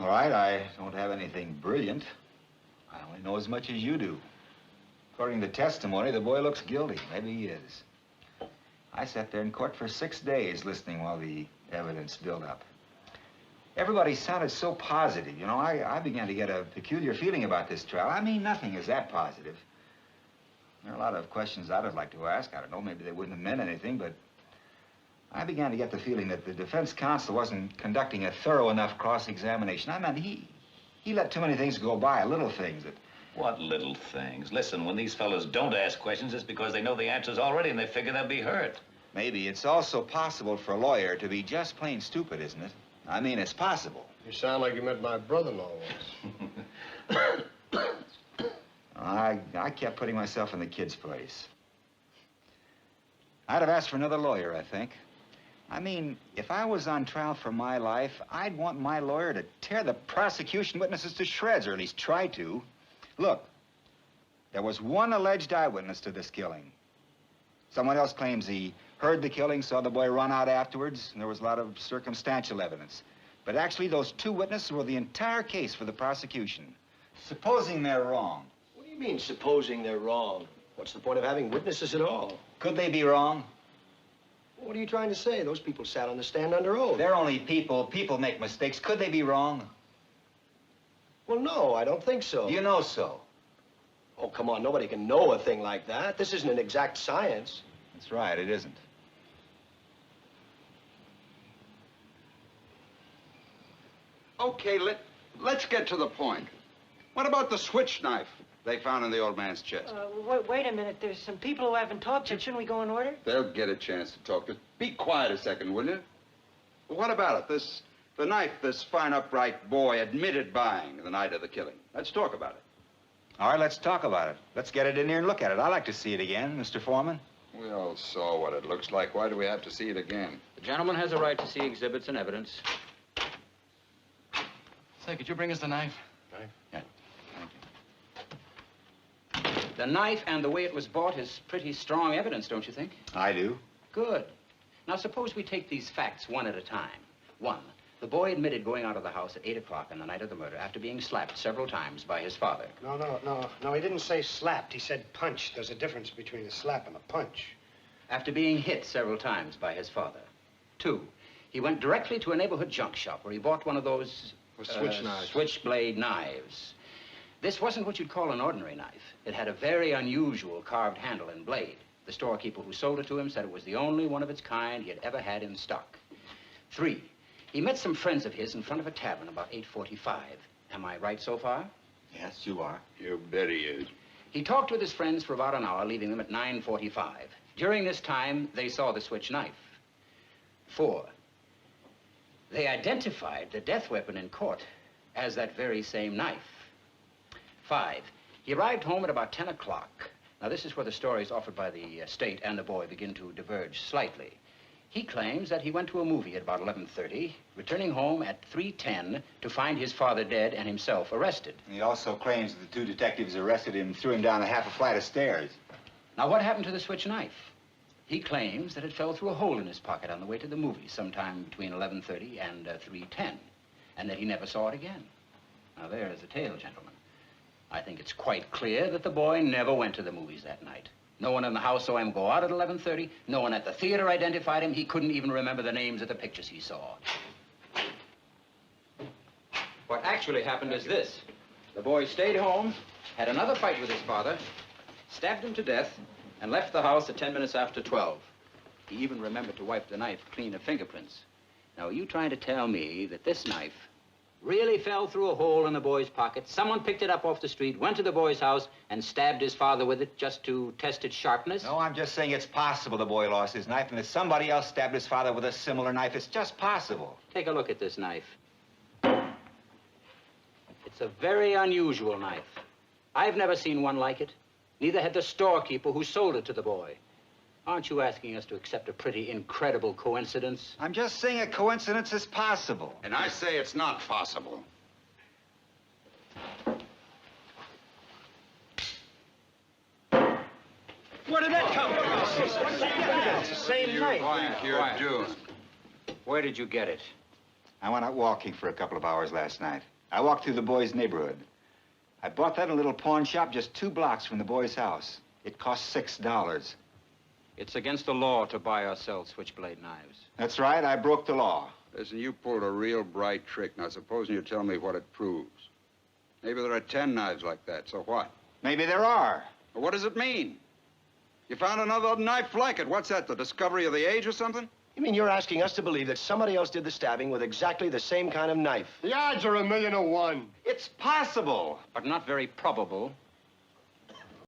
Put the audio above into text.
All right, I don't have anything brilliant. I only know as much as you do. According to testimony, the boy looks guilty. Maybe he is. I sat there in court for 6 days listening while the evidence built up. Everybody sounded so positive. You know, I began to get a peculiar feeling about this trial. I mean, nothing is that positive. There are a lot of questions I'd have liked to ask. I don't know, maybe they wouldn't have meant anything, but I began to get the feeling that the defense counsel wasn't conducting a thorough enough cross-examination. I mean, he let too many things go by, little things that... What little things? Listen, when these fellows don't ask questions, it's because they know the answers already and they figure they'll be hurt. Maybe it's also possible for a lawyer to be just plain stupid, isn't it? I mean, it's possible. You sound like you met my brother-in-law once. I kept putting myself in the kid's place. I'd have asked for another lawyer, I think. I mean, if I was on trial for my life, I'd want my lawyer to tear the prosecution witnesses to shreds, or at least try to. Look, there was one alleged eyewitness to this killing. Someone else claims he heard the killing, saw the boy run out afterwards, and there was a lot of circumstantial evidence. But actually, those two witnesses were the entire case for the prosecution. Supposing they're wrong. What do you mean, supposing they're wrong? What's the point of having witnesses at all? Could they be wrong? What are you trying to say? Those people sat on the stand under oath. They're only people. People make mistakes. Could they be wrong? Well, no, I don't think so. You know so. Oh, come on, nobody can know a thing like that. This isn't an exact science. That's right, it isn't. Okay, let's get to the point. What about the switch knife they found in the old man's chest? Wait a minute. There's some people who haven't talked yet. Shouldn't we go in order? They'll get a chance to talk. Just be quiet a second, will you? Well, what about it? The knife this fine, upright boy admitted buying the night of the killing. Let's talk about it. All right, let's talk about it. Let's get it in here and look at it. I'd like to see it again, Mr. Foreman. We all saw what it looks like. Why do we have to see it again? The gentleman has a right to see exhibits and evidence. Say, could you bring us the knife? Knife? Yeah. Thank you. The knife and the way it was bought is pretty strong evidence, don't you think? I do. Good. Now, suppose we take these facts one at a time. One, the boy admitted going out of the house at 8 o'clock on the night of the murder after being slapped several times by his father. No, he didn't say slapped. He said punched. There's a difference between a slap and a punch. After being hit several times by his father. Two, he went directly to a neighborhood junk shop where he bought one of those... switch knives. Switchblade knives. This wasn't what you'd call an ordinary knife. It had a very unusual carved handle and blade. The storekeeper who sold it to him said it was the only one of its kind he had ever had in stock. Three, he met some friends of his in front of a tavern about 8:45. Am I right so far? Yes, you are. You bet he is. He talked with his friends for about an hour, leaving them at 9:45. During this time, they saw the switch knife. Four, they identified the death weapon in court as that very same knife. Five, he arrived home at about 10 o'clock. Now, this is where the stories offered by the state and the boy begin to diverge slightly. He claims that he went to a movie at about 11:30, returning home at 3:10 to find his father dead and himself arrested. He also claims that the two detectives arrested him and threw him down a half a flight of stairs. Now, what happened to the switch knife? He claims that it fell through a hole in his pocket on the way to the movie sometime between 11:30 and 3:10, and that he never saw it again. Now, there is the tale, gentlemen. I think it's quite clear that the boy never went to the movies that night. No one in the house saw him go out at 11:30. No one at the theater identified him. He couldn't even remember the names of the pictures he saw. What actually happened is this. The boy stayed home, had another fight with his father, stabbed him to death, and left the house at 10 minutes after 12. He even remembered to wipe the knife clean of fingerprints. Now, are you trying to tell me that this knife really fell through a hole in the boy's pocket? Someone picked it up off the street, went to the boy's house, and stabbed his father with it just to test its sharpness? No, I'm just saying it's possible the boy lost his knife and that somebody else stabbed his father with a similar knife. It's just possible. Take a look at this knife. It's a very unusual knife. I've never seen one like it. Neither had the storekeeper who sold it to the boy. Aren't you asking us to accept a pretty incredible coincidence? I'm just saying a coincidence is possible. And I say it's not possible. Where did that come from? It's the same You knife. think you're doing? Where did you get it? I went out walking for a couple of hours last night. I walked through the boy's neighborhood. I bought that in a little pawn shop just 2 blocks from the boy's house. It cost $6. It's against the law to buy or sell switchblade knives. That's right, I broke the law. Listen, you pulled a real bright trick. Now, supposing you tell me what it proves. Maybe there are 10 knives like that, so what? Maybe there are. Well, what does it mean? You found another knife like it. What's that, the discovery of the age or something? You mean you're asking us to believe that somebody else did the stabbing with exactly the same kind of knife? The odds are 1,000,000 to 1. It's possible. But not very probable